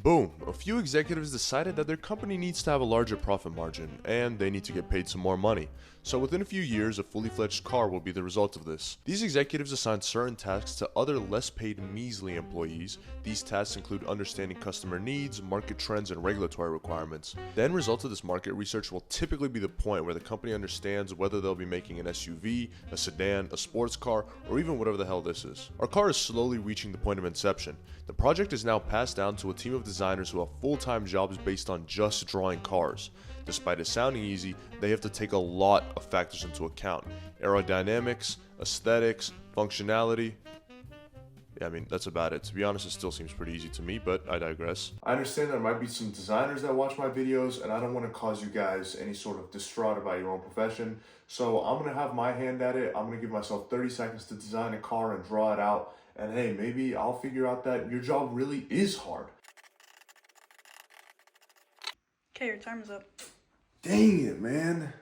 Boom, a few executives decided that their company needs to have a larger profit margin, and they need to get paid some more money. So within a few years, a fully fledged car will be the result of this. These executives assigned certain tasks to other less paid measly employees. These tasks include understanding customer needs, market trends, and regulatory requirements. The end result of this market research will typically be the point where the company understands whether they'll be making an SUV, a sedan, a sports car, or even whatever the hell this is. Our car is slowly reaching the point of inception. The project is now passed down to a team of designers who have full-time jobs based on just drawing cars. Despite it sounding easy, they have to take a lot of factors into account. Aerodynamics, aesthetics, functionality. Yeah, I mean, that's about it. To be honest, it still seems pretty easy to me, but I digress. I understand there might be some designers that watch my videos, and I don't want to cause you guys any sort of distraught about your own profession. So I'm going to have my hand at it. I'm going to give myself 30 seconds to design a car and draw it out. And hey, maybe I'll figure out that your job really is hard. Okay, your time is up. Dang it, man.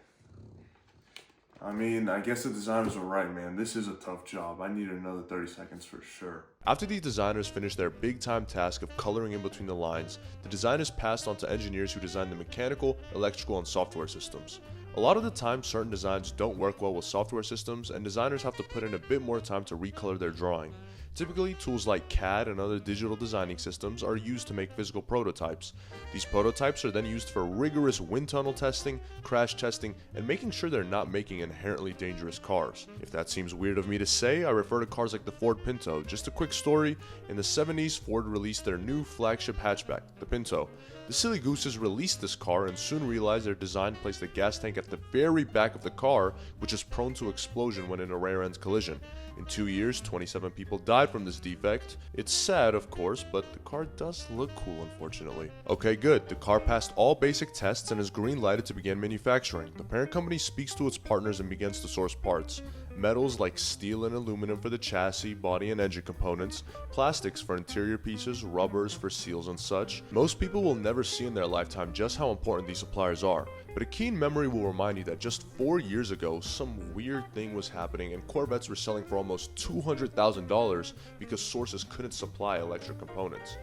I mean, I guess the designers were right, man. This is a tough job. I need another 30 seconds for sure. After the designers finished their big-time task of coloring in between the lines, the designers passed on to engineers who designed the mechanical, electrical, and software systems. A lot of the time, certain designs don't work well with software systems, and designers have to put in a bit more time to recolor their drawing. Typically, tools like CAD and other digital designing systems are used to make physical prototypes. These prototypes are then used for rigorous wind tunnel testing, crash testing, and making sure they're not making inherently dangerous cars. If that seems weird of me to say, I refer to cars like the Ford Pinto. Just a quick story, in the 70s, Ford released their new flagship hatchback, the Pinto. The silly gooses released this car and soon realized their design placed a gas tank at the very back of the car, which is prone to explosion when in a rear-end collision. In 2 years, 27 people died from this defect. It's sad, of course, but the car does look cool, unfortunately. Okay, good. The car passed all basic tests and is green-lighted to begin manufacturing. The parent company speaks to its partners and begins to source parts. Metals like steel and aluminum for the chassis, body, and engine components, plastics for interior pieces, rubbers for seals and such. Most people will never see in their lifetime just how important these suppliers are, but a keen memory will remind you that just 4 years ago, some weird thing was happening and Corvettes were selling for almost $200,000 because sources couldn't supply electric components.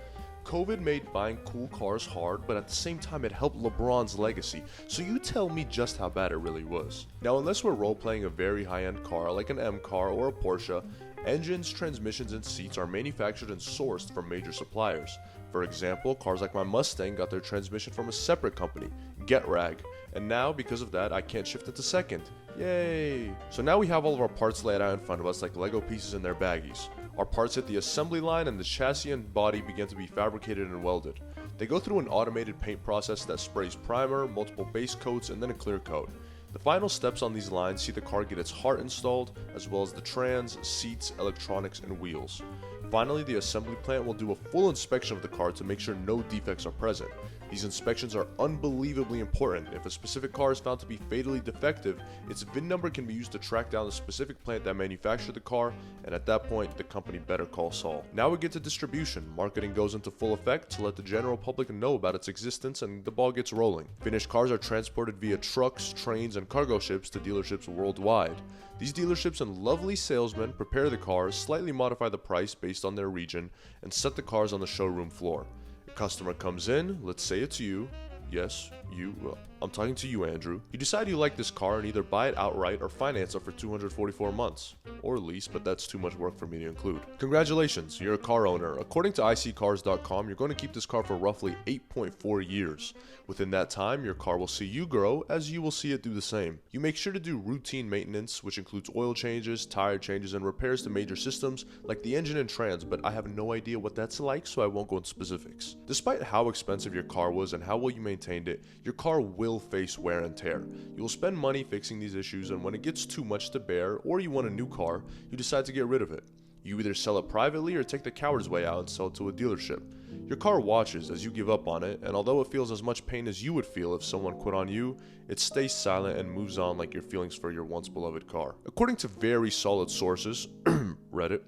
COVID made buying cool cars hard, but at the same time it helped LeBron's legacy, so you tell me just how bad it really was. Now, unless we're role-playing a very high-end car like an M car or a Porsche, engines, transmissions, and seats are manufactured and sourced from major suppliers. For example, cars like my Mustang got their transmission from a separate company, GetRag, and now because of that I can't shift into second. Yay! So now we have all of our parts laid out in front of us like Lego pieces in their baggies. Our parts hit the assembly line and the chassis and body begin to be fabricated and welded. They go through an automated paint process that sprays primer, multiple base coats, and then a clear coat. The final steps on these lines see the car get its heart installed, as well as the trans, seats, electronics, and wheels. Finally, the assembly plant will do a full inspection of the car to make sure no defects are present. These inspections are unbelievably important. If a specific car is found to be fatally defective, its VIN number can be used to track down the specific plant that manufactured the car, and at that point, the company better call Saul. Now we get to distribution. Marketing goes into full effect to let the general public know about its existence, and the ball gets rolling. Finished cars are transported via trucks, trains, and cargo ships to dealerships worldwide. These dealerships and lovely salesmen prepare the cars, slightly modify the price based on their region, and set the cars on the showroom floor. A customer comes in, let's say it's you. Yes, you. I'm talking to you, Andrew. You decide you like this car and either buy it outright or finance it for 244 months. Or lease, but that's too much work for me to include. Congratulations, you're a car owner. According to iSeeCars.com, you're going to keep this car for roughly 8.4 years. Within that time, your car will see you grow as you will see it do the same. You make sure to do routine maintenance, which includes oil changes, tire changes, and repairs to major systems like the engine and trans, but I have no idea what that's like, so I won't go into specifics. Despite how expensive your car was and how well you maintained it, your car will face wear and tear. You will spend money fixing these issues, and when it gets too much to bear or you want a new car, you decide to get rid of it. You either sell it privately or take the coward's way out and sell it to a dealership. Your car watches as you give up on it, and although it feels as much pain as you would feel if someone quit on you, it stays silent and moves on like your feelings for your once beloved car. According to very solid sources, Reddit,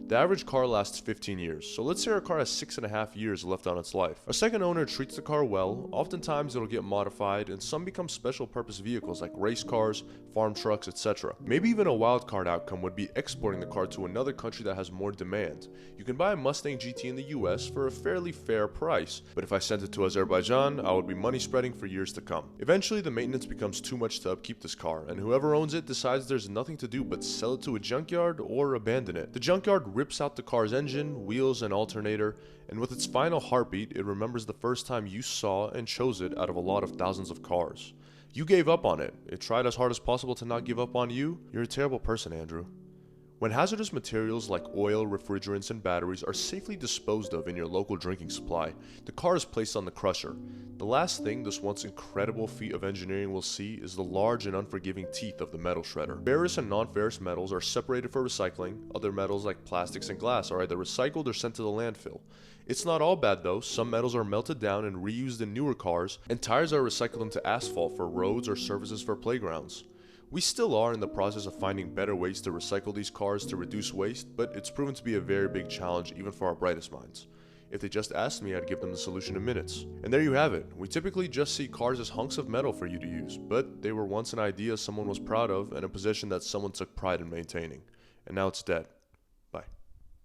The average car lasts 15 years, so let's say our car has 6.5 years left on its life. A second owner treats the car well, oftentimes it'll get modified, and some become special purpose vehicles like race cars, farm trucks, etc. Maybe even a wild card outcome would be exporting the car to another country that has more demand. You can buy a Mustang GT in the US for a fairly fair price, but if I sent it to Azerbaijan, I would be money spreading for years to come. Eventually, the maintenance becomes too much to upkeep this car, and whoever owns it decides there's nothing to do but sell it to a junkyard or abandon it. The junkyard rips out the car's engine, wheels, and alternator, and with its final heartbeat, it remembers the first time you saw and chose it out of a lot of thousands of cars. You gave up on it. It tried as hard as possible to not give up on you. You're a terrible person, Andrew. When hazardous materials like oil, refrigerants, and batteries are safely disposed of in your local drinking supply, the car is placed on the crusher. The last thing this once incredible feat of engineering will see is the large and unforgiving teeth of the metal shredder. Ferrous and non-ferrous metals are separated for recycling. Other metals like plastics and glass are either recycled or sent to the landfill. It's not all bad though. Some metals are melted down and reused in newer cars, and tires are recycled into asphalt for roads or surfaces for playgrounds. We still are in the process of finding better ways to recycle these cars to reduce waste, but it's proven to be a very big challenge even for our brightest minds. If they just asked me, I'd give them the solution in minutes. And there you have it. We typically just see cars as hunks of metal for you to use, but they were once an idea someone was proud of and a possession that someone took pride in maintaining. And now it's dead.